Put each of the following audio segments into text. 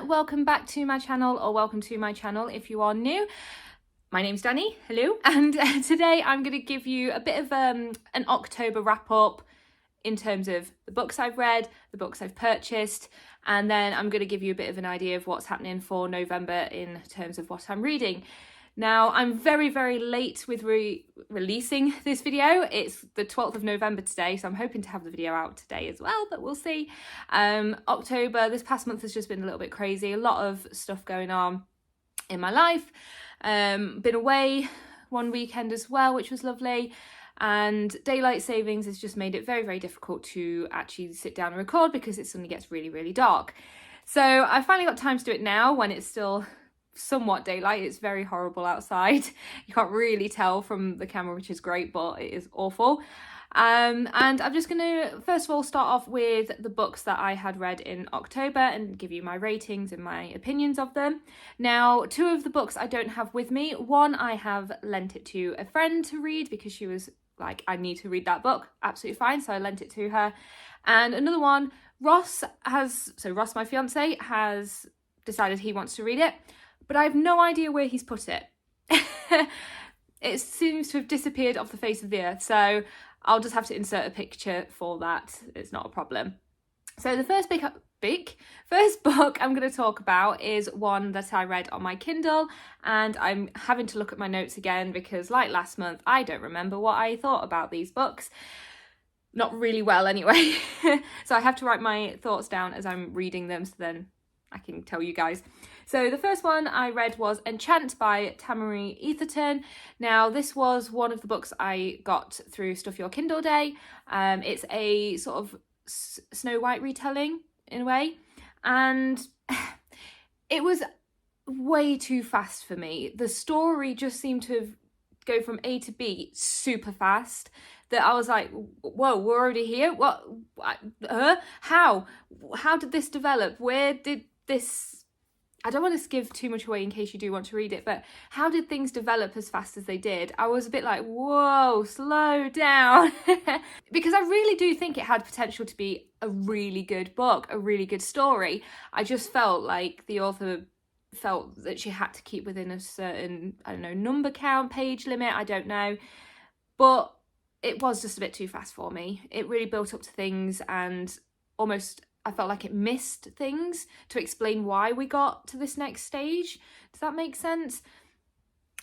welcome back to my channel, or welcome to my channel if you are new. My name's Dannii, hello, and today I'm going to give you a bit of an October wrap up in terms of the books I've read, the books I've purchased, and then I'm going to give you a bit of an idea of what's happening for November in terms of what I'm reading. Now, I'm very, very late with releasing this video. It's the 12th of November today, so I'm hoping to have the video out today as well, but we'll see. October, this past month has just been a little bit crazy. A lot of stuff going on in my life. Been away one weekend as well, which was lovely. And daylight savings has just made it very, very difficult to actually sit down and record because it suddenly gets really, really dark. So I finally got time to do it now when it's still somewhat daylight. It's very horrible outside. You can't really tell from the camera, which is great, but it is awful. And I'm just going to first of all start off with the books that I had read in October and give you my ratings and my opinions of them. Now, two of the books I don't have with me. One, I have lent it to a friend to read because she was like, I need to read that book. Absolutely fine. So I lent it to her. And another one, Ross, my fiance, has decided he wants to read it, but I have no idea where he's put it. It seems to have disappeared off the face of the earth, so I'll just have to insert a picture for that. It's not a problem. So the first book I'm going to talk about is one that I read on my Kindle, and I'm having to look at my notes again because, like last month, I don't remember what I thought about these books. Not really well anyway. So I have to write my thoughts down as I'm reading them so then I can tell you guys. So the first one I read was Enchant by Tamari Etherton. Now, this was one of the books I got through Stuff Your Kindle Day. It's a sort of Snow White retelling in a way, and it was way too fast for me. The story just seemed to go from A to B super fast, that I was like, whoa, we're already here? What? How did this develop? Where did this... I don't want to give too much away in case you do want to read it, but how did things develop as fast as they did? I was a bit like, whoa, slow down. Because I really do think it had potential to be a really good book, a really good story. I just felt like the author felt that she had to keep within a certain, I don't know, number count, page limit, I don't know. But it was just a bit too fast for me. It really built up to things, and almost I felt like it missed things to explain why we got to this next stage. Does that make sense?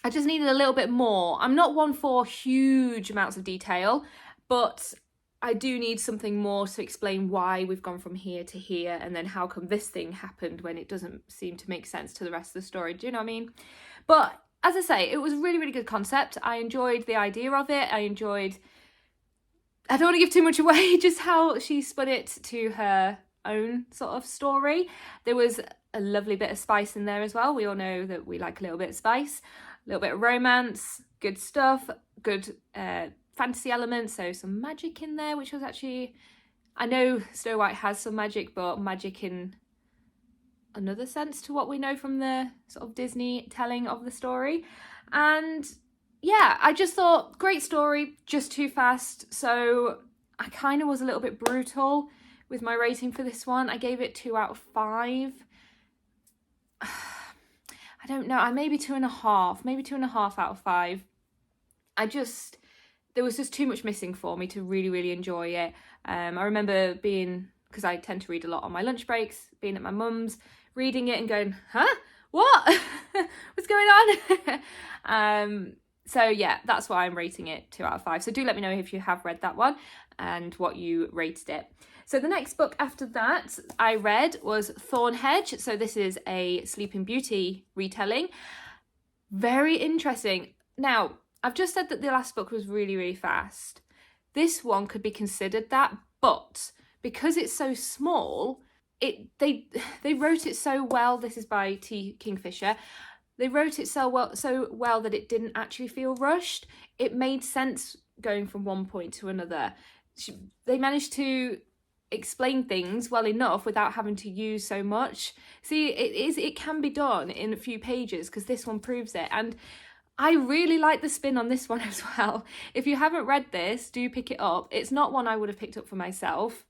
I just needed a little bit more. I'm not one for huge amounts of detail, but I do need something more to explain why we've gone from here to here, and then how come this thing happened when it doesn't seem to make sense to the rest of the story. Do you know what I mean? But as I say, it was a really, really good concept. I enjoyed the idea of it. I don't want to give too much away, just how she spun it to her own sort of story. There was a lovely bit of spice in there as well. We all know that we like a little bit of spice, a little bit of romance, good stuff, good fantasy elements, so some magic in there, which was actually, I know Snow White has some magic, but magic in another sense to what we know from the sort of Disney telling of the story. And yeah, I just thought, great story, just too fast. So I kind of was a little bit brutal with my rating for this one. I gave it 2 out of 5. I don't know, maybe 2.5 out of 5. There was just too much missing for me to really, really enjoy it. I remember because I tend to read a lot on my lunch breaks, being at my mum's, reading it and going, huh? What? What's going on? So yeah, that's why I'm rating it 2 out of 5. So do let me know if you have read that one and what you rated it. So the next book after that I read was Thornhedge. So this is a Sleeping Beauty retelling. Very interesting. Now, I've just said that the last book was really, really fast. This one could be considered that, but because it's so small, they wrote it so well. This is by T. Kingfisher. They wrote it so well that it didn't actually feel rushed. It made sense going from one point to another. They managed to explain things well enough without having to use so much. See, it can be done in a few pages, because this one proves it. And I really like the spin on this one as well. If you haven't read this, do pick it up. It's not one I would have picked up for myself,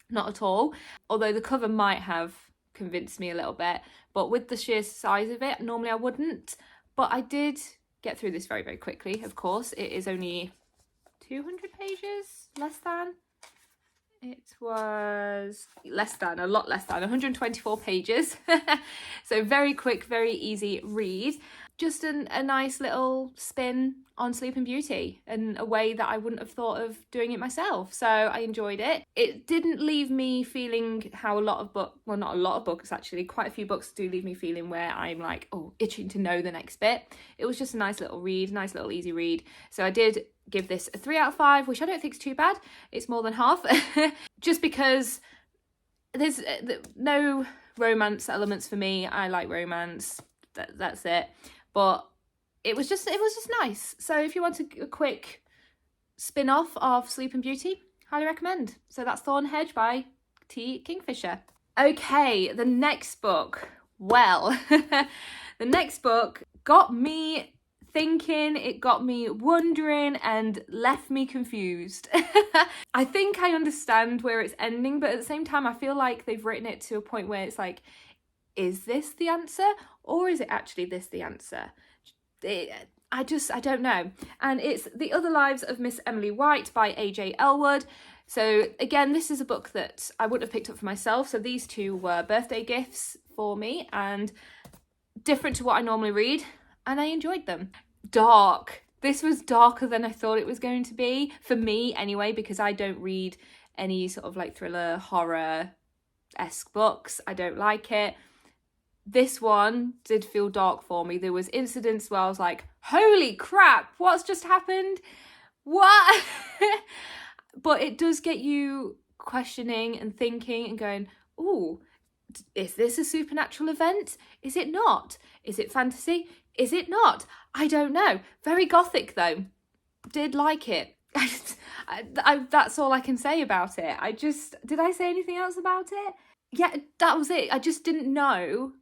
not at all. Although the cover might have convinced me a little bit. But with the sheer size of it, normally I wouldn't. But I did get through this very, very quickly, of course. It is only 200 pages, less than. It was a lot less than 124 pages. So very quick, very easy read. Just a nice little spin on Sleeping Beauty in a way that I wouldn't have thought of doing it myself. So I enjoyed it. It didn't leave me feeling how a lot of not a lot of books actually, quite a few books do leave me feeling where I'm like, oh, itching to know the next bit. It was just a nice little read, nice little easy read. So I did give this a 3 out of 5, which I don't think is too bad. It's more than half. Just because there's no romance elements for me. I like romance. That's it. But it was just nice. So if you want a quick spin-off of Sleeping Beauty, highly recommend. So that's Thornhedge by T. Kingfisher. Okay, the next book. Well, the next book got me thinking, it got me wondering and left me confused. I think I understand where it's ending, but at the same time I feel like they've written it to a point where it's like, is this the answer or is it actually this the answer? I don't know. And it's The Other Lives of Miss Emily White by A.J. Elwood. So again, this is a book that I wouldn't have picked up for myself. So these two were birthday gifts for me and different to what I normally read. And I enjoyed them. Dark. This was darker than I thought it was going to be. For me anyway, because I don't read any sort of like thriller, horror-esque books. I don't like it. This one did feel dark for me. There was incidents where I was like, holy crap, what's just happened? What? But it does get you questioning and thinking and going, ooh, is this a supernatural event? Is it not? Is it fantasy? Is it not? I don't know. Very gothic though. Did like it. That's all I can say about it. Did I say anything else about it? Yeah, that was it. I just didn't know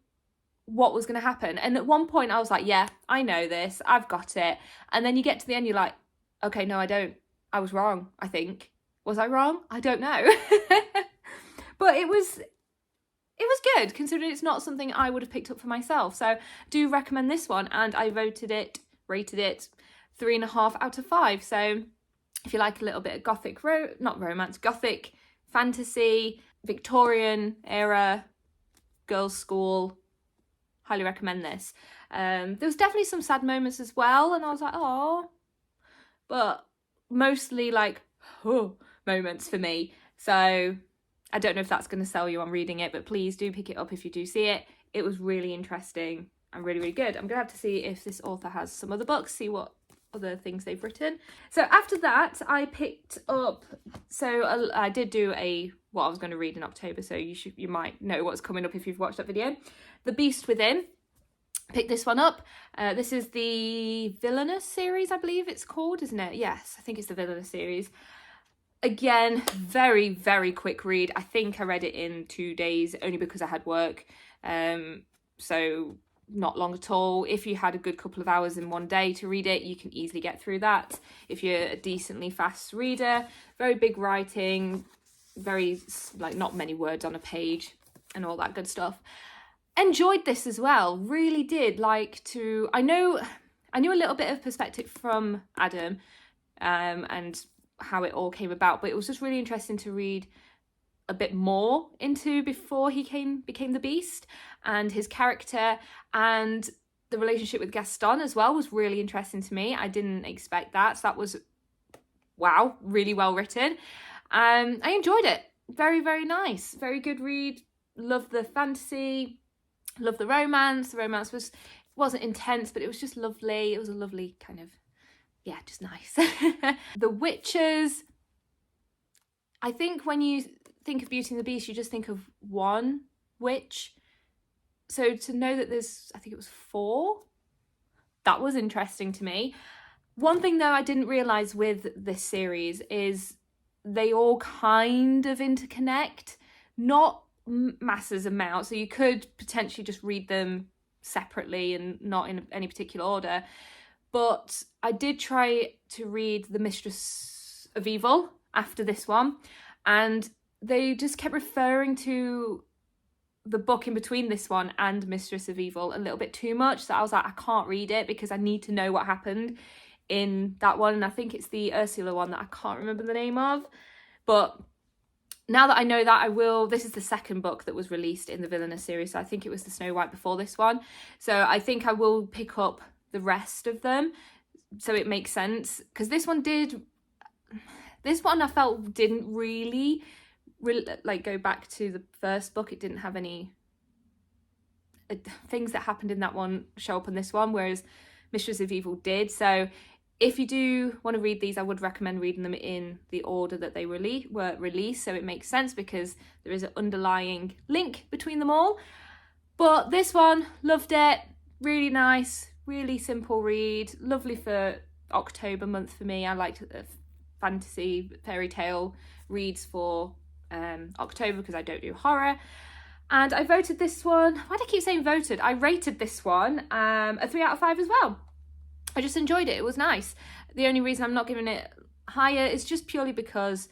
what was going to happen. And at one point I was like, yeah, I know this. I've got it. And then you get to the end, you're like, okay, no, I don't. I was wrong, I think. Was I wrong? I don't know. But it was good, considering it's not something I would have picked up for myself. So do recommend this one. And I rated it 3.5 out of 5. So if you like a little bit of gothic, not romance, gothic, fantasy, Victorian era, girls' school, highly recommend this. There was definitely some sad moments as well. And I was like, oh, but mostly like, oh, moments for me. So I don't know if that's going to sell you on reading it, but please do pick it up if you do see it. It was really interesting and really, really good. I'm going to have to see if this author has some other books, see what other things they've written. So after that, I picked up, I did do what I was going to read in October, so you might know what's coming up if you've watched that video. The Beast Within. Picked this one up. This is the Villainous series, I believe it's called, isn't it? Yes, I think it's the Villainous series. Again, very, very quick read. I think I read it in 2 days, only because I had work. So not long at all. If you had a good couple of hours in one day to read it, you can easily get through that. If you're a decently fast reader, very big writing, very, like, not many words on a page and all that good stuff. Enjoyed this as well. Really did like to... I knew a little bit of perspective from Adam and how it all came about, but it was just really interesting to read a bit more into before he became the Beast, and his character and the relationship with Gaston as well was really interesting to me. I didn't expect that, so that was, wow, really well written. I enjoyed it. Very, very nice. Very good read. Loved the fantasy. Loved the romance. The romance wasn't intense, but it was just lovely. It was a lovely kind of, yeah, just nice. The Witches. I think when you think of Beauty and the Beast, you just think of one witch. So to know that there's, I think it was 4, that was interesting to me. One thing though I didn't realise with this series is they all kind of interconnect, not masses amount, so you could potentially just read them separately and not in any particular order. But I did try to read The Mistress of Evil after this one, and they just kept referring to the book in between this one and Mistress of Evil a little bit too much. So I was like, I can't read it because I need to know what happened in that one. And I think it's the Ursula one that I can't remember the name of. But now that I know that, I will. This is the second book that was released in the Villainous series. So I think it was the Snow White before this one. So I think I will pick up the rest of them. So it makes sense. Because this one I felt didn't really like go back to the first book. It didn't have any things that happened in that one show up in this one, whereas Mistress of Evil did. So if you do want to read these, I would recommend reading them in the order that they were released, so it makes sense because there is an underlying link between them all. But this one, loved it, really nice, really simple read, lovely for October month for me. I liked fantasy fairy tale reads for October because I don't do horror. And I voted this one, why do I keep saying voted? I rated this one a 3 out of 5 as well. I just enjoyed it, it was nice. The only reason I'm not giving it higher is just purely because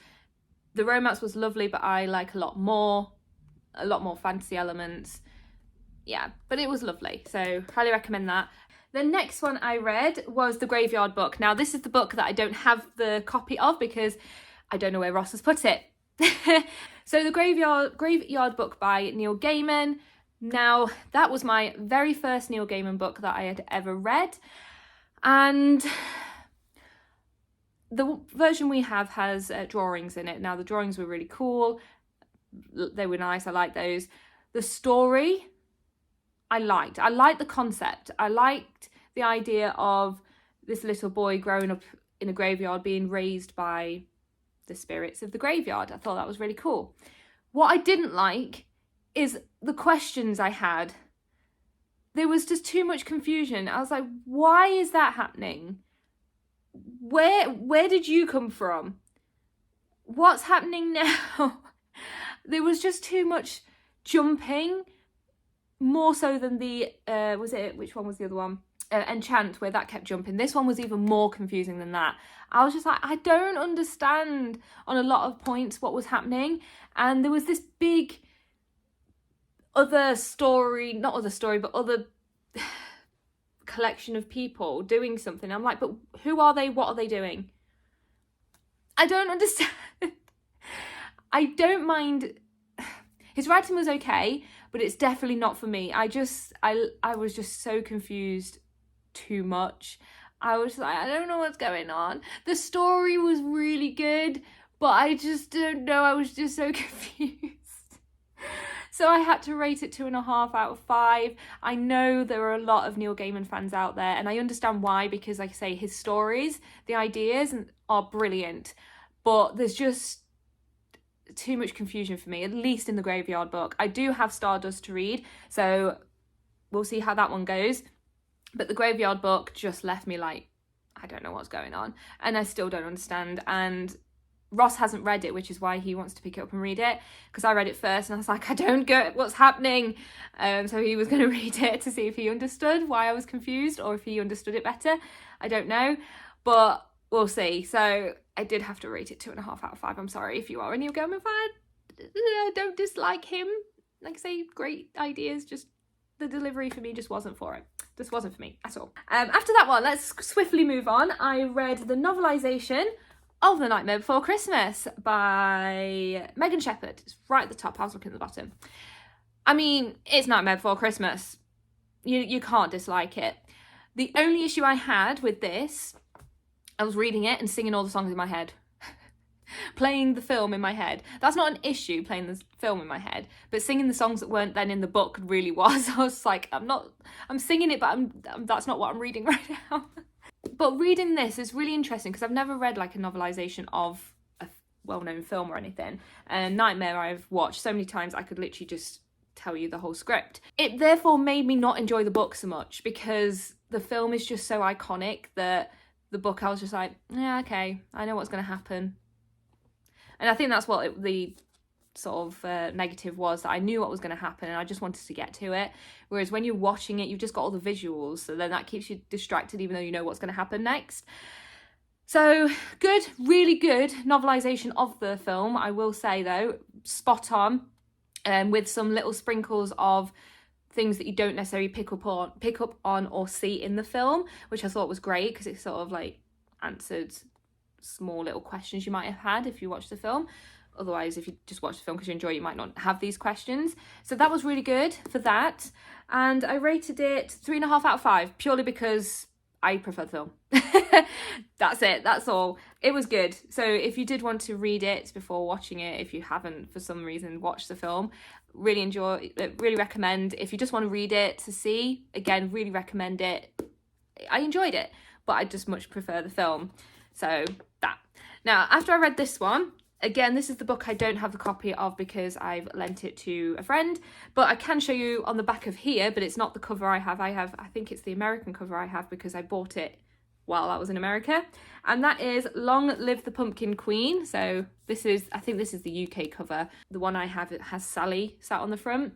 the romance was lovely, but I like a lot more fantasy elements. Yeah, but it was lovely, so highly recommend that. The next one I read was The Graveyard Book. Now this is the book that I don't have the copy of because I don't know where Ross has put it. So The Graveyard Book by Neil Gaiman. Now that was my very first Neil Gaiman book that I had ever read. And the version we have has drawings in it. Now, the drawings were really cool. They were nice. I liked those. The story, I liked. I liked the concept. I liked the idea of this little boy growing up in a graveyard being raised by the spirits of the graveyard. I thought that was really cool. What I didn't like is the questions I had. There was just too much confusion. I was like, why is that happening? Where did you come from? What's happening now? There was just too much jumping, more so than the, which one was the other one? Enchant, where that kept jumping. This one was even more confusing than that. I was just like, I don't understand on a lot of points what was happening. And there was this big other collection of people doing something. I'm like, but who are they? What are they doing? I don't understand. I don't mind. His writing was okay, but it's definitely not for me. I was just so confused too much. I was like, I don't know what's going on. The story was really good, but I just don't know. I was just so confused. So I had to rate it 2.5 out of 5. I know there are a lot of Neil Gaiman fans out there, and I understand why, because like I say, his stories, the ideas are brilliant, but there's just too much confusion for me, at least in The Graveyard Book. I do have Stardust to read, so we'll see how that one goes. But The Graveyard Book just left me like, I don't know what's going on, and I still don't understand. And Ross hasn't read it, which is why he wants to pick it up and read it, because I read it first and I was like, I don't get what's happening. So he was going to read it to see if he understood why I was confused, or if he understood it better. I don't know, but we'll see. So I did have to rate it 2.5 out of 5. I'm sorry if you are a Neil Gaiman fan. Don't dislike him. Like I say, great ideas, just the delivery for me just wasn't for it. Just wasn't for me at all. After that one, let's swiftly move on. I read the novelisation of The Nightmare Before Christmas by Megan Shepherd. It's right at the top. I was looking at the bottom. I mean, it's Nightmare Before Christmas. You can't dislike it. The only issue I had with this, I was reading it and singing all the songs in my head. Playing the film in my head. That's not an issue, playing the film in my head, but singing the songs that weren't then in the book really was. I was like, I'm singing it, but that's not what I'm reading right now. But reading this is really interesting because I've never read like a novelisation of a well-known film or anything. And Nightmare I've watched so many times I could literally just tell you the whole script. It therefore made me not enjoy the book so much because the film is just so iconic that the book I was just like, yeah, okay, I know what's going to happen. And I think that's what the sort of negative was, that I knew what was going to happen and I just wanted to get to it. Whereas when you're watching it, you've just got all the visuals, so then that keeps you distracted even though you know what's going to happen next. So good, really good novelisation of the film, I will say though, spot on. with some little sprinkles of things that you don't necessarily pick up on or see in the film, which I thought was great because it sort of like answered small little questions you might have had if you watched the film. Otherwise, if you just watch the film because you enjoy it, you might not have these questions. So that was really good for that. And I rated it 3.5 out of 5, purely because I prefer the film. That's it, that's all. It was good. So if you did want to read it before watching it, if you haven't for some reason watched the film, really recommend. If you just want to read it to see, again, really recommend it. I enjoyed it, but I just much prefer the film. So that. Now, after I read this one, again, this is the book I don't have the copy of because I've lent it to a friend, but I can show you on the back of here, but it's not the cover I have. I think it's the American cover I have because I bought it while I was in America. And that is Long Live the Pumpkin Queen. So I think this is the UK cover. The one I have, it has Sally sat on the front.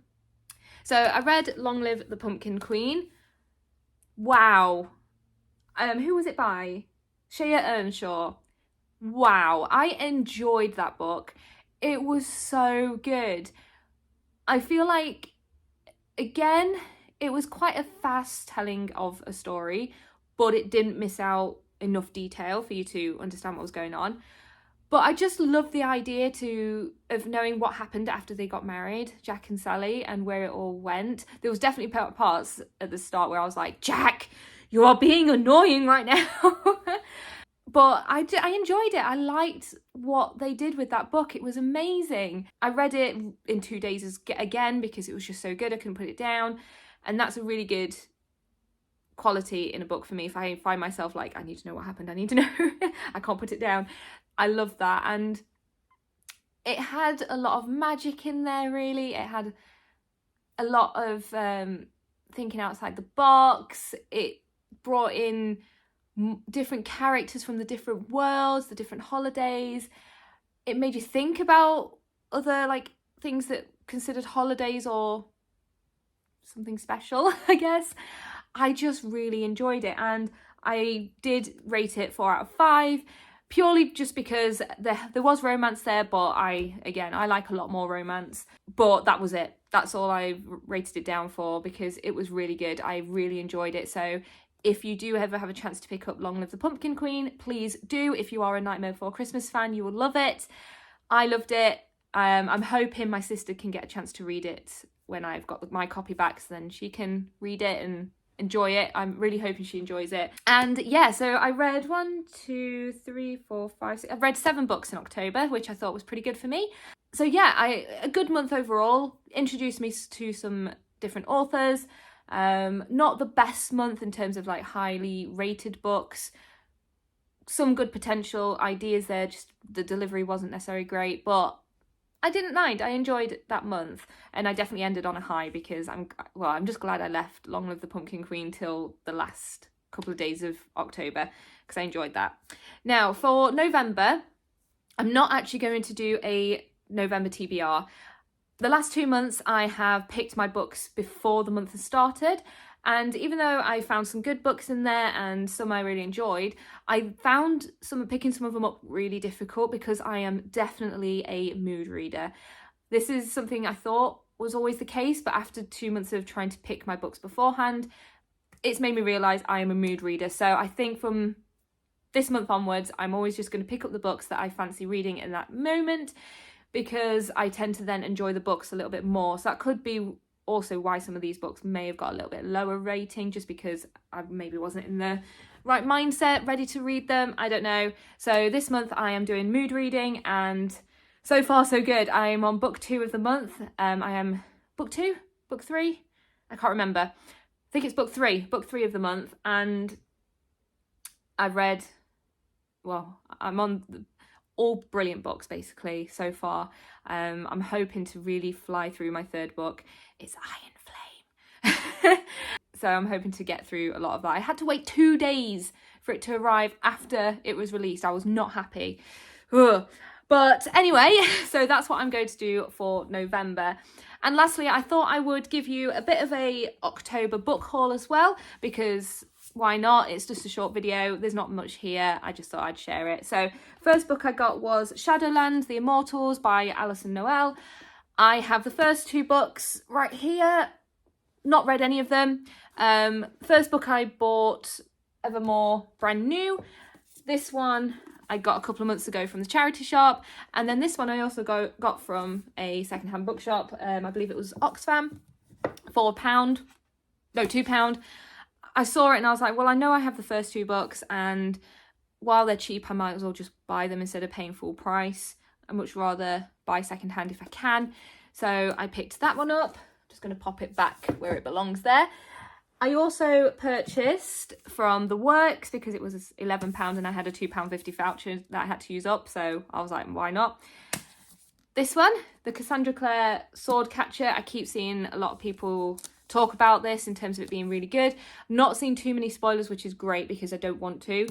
So I read Long Live the Pumpkin Queen. Wow. Who was it by? Shea Earnshaw. Wow, I enjoyed that book. It was so good. I feel like, again, it was quite a fast telling of a story, but it didn't miss out enough detail for you to understand what was going on. But I just love the idea of knowing what happened after they got married, Jack and Sally, and where it all went. There was definitely parts at the start where I was like, Jack, you are being annoying right now. But I enjoyed it. I liked what they did with that book. It was amazing. I read it in 2 days again because it was just so good. I couldn't put it down. And that's a really good quality in a book for me. If I find myself like, I need to know what happened, I need to know, I can't put it down. I love that. And it had a lot of magic in there, really. It had a lot of thinking outside the box. It brought in different characters from the different worlds, the different holidays. It made you think about other like things that considered holidays or something special, I guess. I just really enjoyed it, and I did rate it 4 out of 5, purely just because there was romance there, but I like a lot more romance. But that was it. That's all I rated it down for, because it was really good. I really enjoyed it. So if you do ever have a chance to pick up Long Live the Pumpkin Queen, please do. If you are a Nightmare Before Christmas fan, you will love it. I loved it. I'm hoping my sister can get a chance to read it when I've got my copy back, so then she can read it and enjoy it. I'm really hoping she enjoys it. And yeah, so I read 6. I've read 7 books in October, which I thought was pretty good for me. So yeah, a good month overall. Introduced me to some different authors. Not the best month in terms of like highly rated books. Some good potential ideas there, just the delivery wasn't necessarily great, but I didn't mind. I enjoyed that month, and I definitely ended on a high because I'm just glad I left Long Live the Pumpkin Queen till the last couple of days of October, because I enjoyed that. Now for November, I'm not actually going to do a November TBR. The last 2 months I have picked my books before the month has started, and even though I found some good books in there and some I really enjoyed, I found picking some of them up really difficult because I am definitely a mood reader. This is something I thought was always the case, but after 2 months of trying to pick my books beforehand, it's made me realise I am a mood reader. So I think from this month onwards, I'm always just going to pick up the books that I fancy reading in that moment, because I tend to then enjoy the books a little bit more. So that could be also why some of these books may have got a little bit lower rating, just because I maybe wasn't in the right mindset, ready to read them. I don't know. So this month I am doing mood reading, and so far so good. I am on book 2 of the month. I am book 2, book 3. I can't remember. I think it's book 3 of the month, and I've read. Well, I'm on all brilliant books basically so far. I'm hoping to really fly through my 3rd book. It's Iron Flame. So I'm hoping to get through a lot of that. I had to wait 2 days for it to arrive after it was released. I was not happy. Ugh. But anyway, so that's what I'm going to do for November. And lastly, I thought I would give you a bit of a October book haul as well, because why not? It's just a short video. There's not much here. I just thought I'd share it. So first book I got was Shadowland, The Immortals by Alison Noel. I have the first 2 books right here. Not read any of them. First book I bought, Evermore, brand new. This one I got a couple of months ago from the charity shop. And then this one I also got from a secondhand bookshop. I believe it was Oxfam for £1. No, £2. I saw it and I was like, well, I know I have the first 2 books, and while they're cheap, I might as well just buy them instead of paying full price. I'd much rather buy secondhand if I can. So I picked that one up. Just going to pop it back where it belongs there. I also purchased from the works, because it was £11 and I had a £2.50 voucher that I had to use up. So I was like, why not? This one, the Cassandra Clare Swordcatcher. I keep seeing a lot of people talk about this in terms of it being really good. Not seeing too many spoilers, which is great because I don't want to.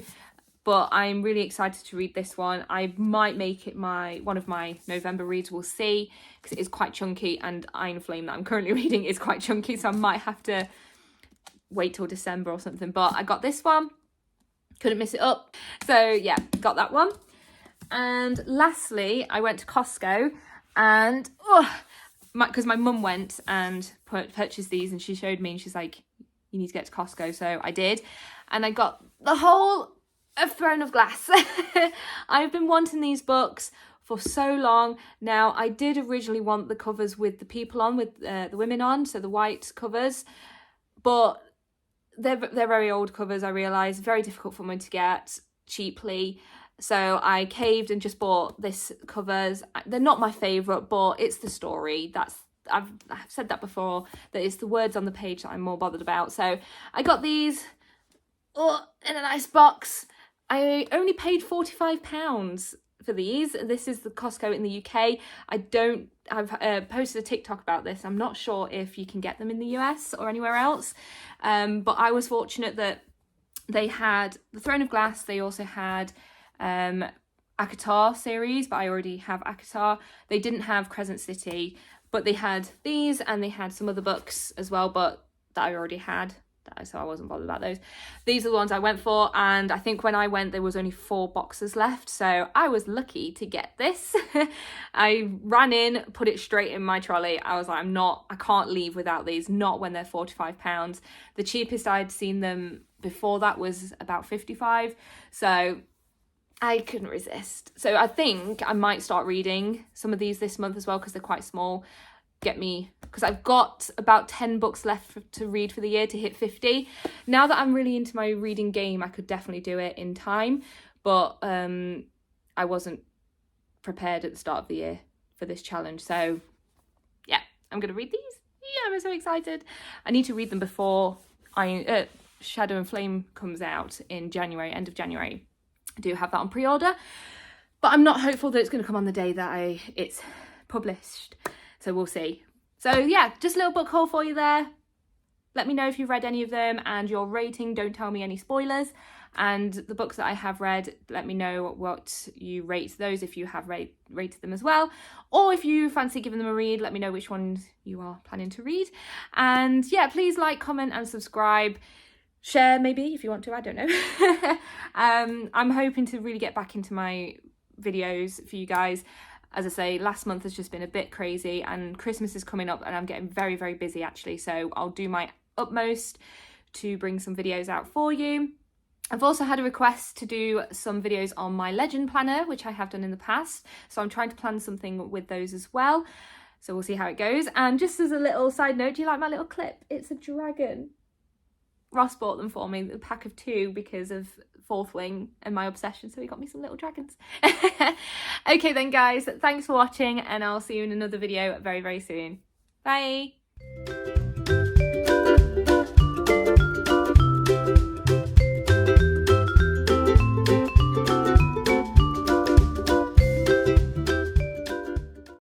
But I'm really excited to read this one. I might make it one of my November reads, we'll see, because it is quite chunky, and Iron Flame that I'm currently reading is quite chunky, so I might have to wait till December or something. But I got this one, couldn't miss it up. So yeah, got that one. And lastly, I went to Costco, and because my mum went and purchased these, and she showed me and she's like, you need to get to Costco. So I did, and I got the whole of Throne of Glass. I've been wanting these books for so long now. I did originally want the covers with the people on, with the women on, so the white covers, but they're very old covers, I realise, very difficult for me to get cheaply. So I caved and just bought this covers. They're not my favourite, but it's the story. I've said that before, that it's the words on the page that I'm more bothered about. So I got these in a nice box. I only paid £45 for these. This is the Costco in the UK. I've posted a TikTok about this. I'm not sure if you can get them in the US or anywhere else. But I was fortunate that they had the Throne of Glass. They also had ACOTAR series, but I already have ACOTAR. They didn't have Crescent City, but they had these, and they had some other books as well, but that I already had. So I wasn't bothered about those. These are the ones I went for, and I think when I went there was only 4 boxes left, so I was lucky to get this. I ran in, put it straight in my trolley. I was like, I can't leave without these, not when they're £45. The cheapest I'd seen them before that was about 55, so I couldn't resist. So I think I might start reading some of these this month as well, because they're quite small. Because I've got about 10 books left to read for the year to hit 50. Now that I'm really into my reading game, I could definitely do it in time, but I wasn't prepared at the start of the year for this challenge. So yeah, I'm gonna read these. Yeah, I'm so excited. I need to read them before Shadow and Flame comes out in January, end of January. I do have that on pre-order, but I'm not hopeful that it's going to come on the day that it's published. So we'll see. So yeah, just a little book haul for you there. Let me know if you've read any of them and your rating. Don't tell me any spoilers. And the books that I have read, let me know what you rate those, if you have rated them as well. Or if you fancy giving them a read, let me know which ones you are planning to read. And yeah, please like, comment and subscribe. Share maybe if you want to, I don't know. I'm hoping to really get back into my videos for you guys. As I say, last month has just been a bit crazy, and Christmas is coming up and I'm getting very, very busy actually. So I'll do my utmost to bring some videos out for you. I've also had a request to do some videos on my legend planner, which I have done in the past. So I'm trying to plan something with those as well. So we'll see how it goes. And just as a little side note, do you like my little clip? It's a dragon. Ross bought them for me, the pack of 2, because of Fourth Wing and my obsession, so he got me some little dragons. Okay then guys, thanks for watching, and I'll see you in another video very, very soon. Bye!